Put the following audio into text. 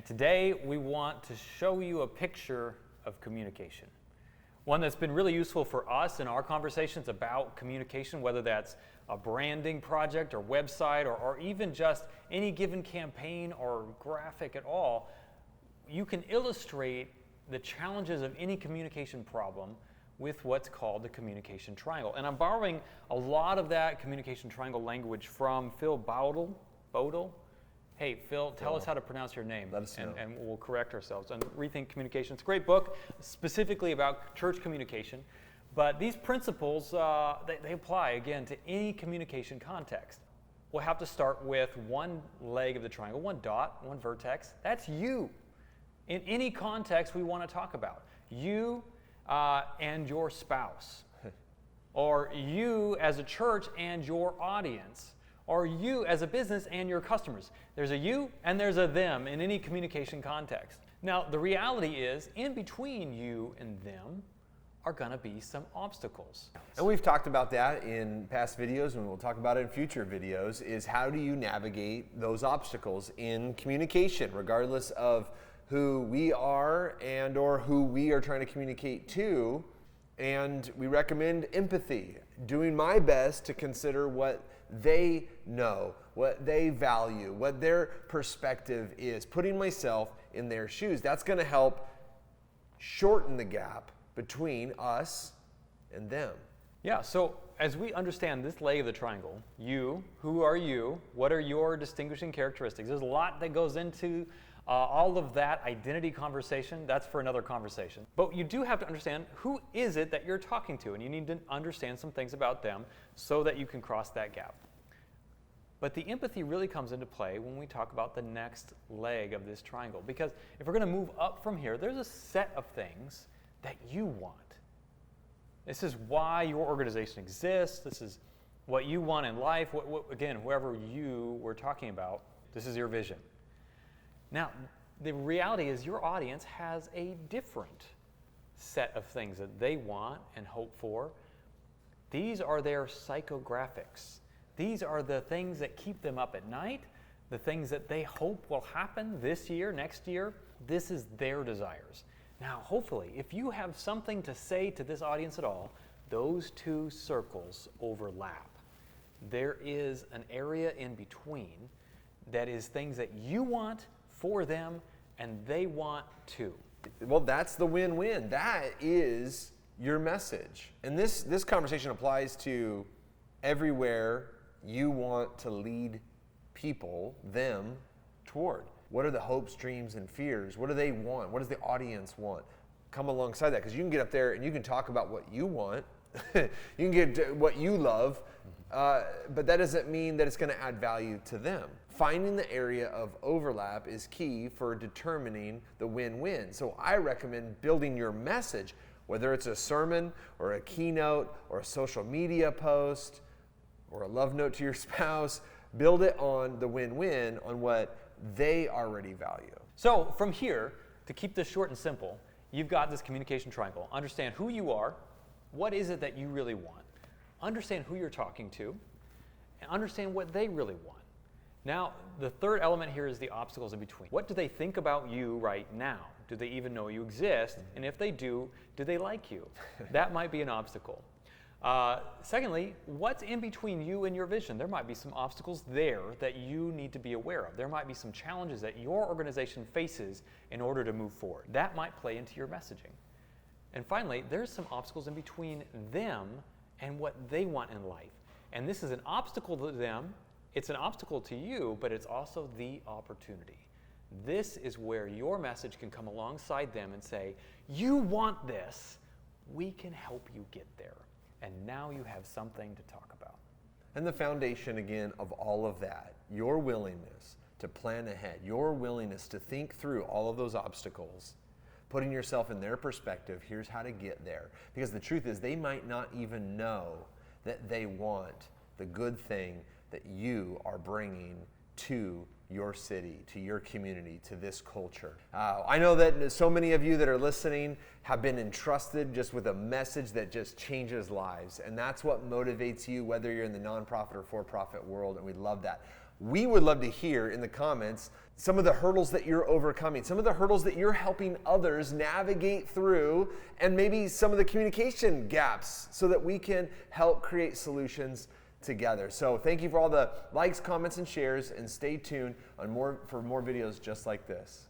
Today, we want to show you a picture of communication. One that's been really useful for us in our conversations about communication, whether that's a branding project or website or even just any given campaign or graphic at all. You can illustrate the challenges of any communication problem with what's called the communication triangle. And I'm borrowing a lot of that communication triangle language from Phil Bowdle. Hey, Phil, tell us how to pronounce your name. Let us know. And we'll correct ourselves. And Rethink Communication. It's a great book, specifically about church communication. But these principles, they apply, again, to any communication context. We'll have to start with one leg of the triangle, one dot, one vertex. That's you. In any context we want to talk about. You and your spouse. Or you as a church and your audience. Or you as a business and your customers. There's a you and there's a them in any communication context. Now, the reality is, in between you and them are going to be some obstacles. And we've talked about that in past videos, and we'll talk about it in future videos, is how do you navigate those obstacles in communication, regardless of who we are and or who we are trying to communicate to. And we recommend empathy, doing my best to consider what they know, what they value, what their perspective is, putting myself in their shoes. That's going to help shorten the gap between us and them. Yeah, so as we understand this leg of the triangle, you, who are you, what are your distinguishing characteristics? There's a lot that goes into all of that identity conversation. That's for another conversation. But you do have to understand who is it that you're talking to, and you need to understand some things about them so that you can cross that gap. But the empathy really comes into play when we talk about the next leg of this triangle, because if we're going to move up from here, there's a set of things that you want. This is why your organization exists. This is what you want in life. Again, whoever you were talking about, this is your vision. Now, the reality is your audience has a different set of things that they want and hope for. These are their psychographics. These are the things that keep them up at night, the things that they hope will happen this year, next year. This is their desires. Now, hopefully, if you have something to say to this audience at all, those two circles overlap. There is an area in between that is things that you want for them and they want too. Well, that's the win-win. That is your message. And this conversation applies to everywhere you want to lead people, them, toward. What are the hopes, dreams, and fears? What do they want? What does the audience want? Come alongside that, because you can get up there and you can talk about what you want. You can get what you love, but that doesn't mean that it's going to add value to them. Finding the area of overlap is key for determining the win-win. So I recommend building your message, whether it's a sermon or a keynote or a social media post or a love note to your spouse, build it on the win-win, on what they already value. So from here, to keep this short and simple, you've got this communication triangle. Understand who you are, what is it that you really want, understand who you're talking to, and understand what they really want. Now, the third element here is the obstacles in between. What do they think about you right now? Do they even know you exist? And if they do they like you? That might be an obstacle. Secondly, what's in between you and your vision? There might be some obstacles there that you need to be aware of. There might be some challenges that your organization faces in order to move forward. That might play into your messaging. And finally, there's some obstacles in between them and what they want in life. And this is an obstacle to them. It's an obstacle to you, but it's also the opportunity. This is where your message can come alongside them and say, you want this, we can help you get there. And now you have something to talk about. And the foundation, again, of all of that, your willingness to plan ahead, your willingness to think through all of those obstacles, putting yourself in their perspective, here's how to get there. Because the truth is, they might not even know that they want the good thing that you are bringing to your city, to your community, to this culture. I know that so many of you that are listening have been entrusted just with a message that just changes lives. And that's what motivates you, whether you're in the nonprofit or for-profit world, and we love that. We would love to hear in the comments some of the hurdles that you're overcoming, some of the hurdles that you're helping others navigate through, and maybe some of the communication gaps so that we can help create solutions together. So thank you for all the likes, comments, and shares, and stay tuned for more videos just like this.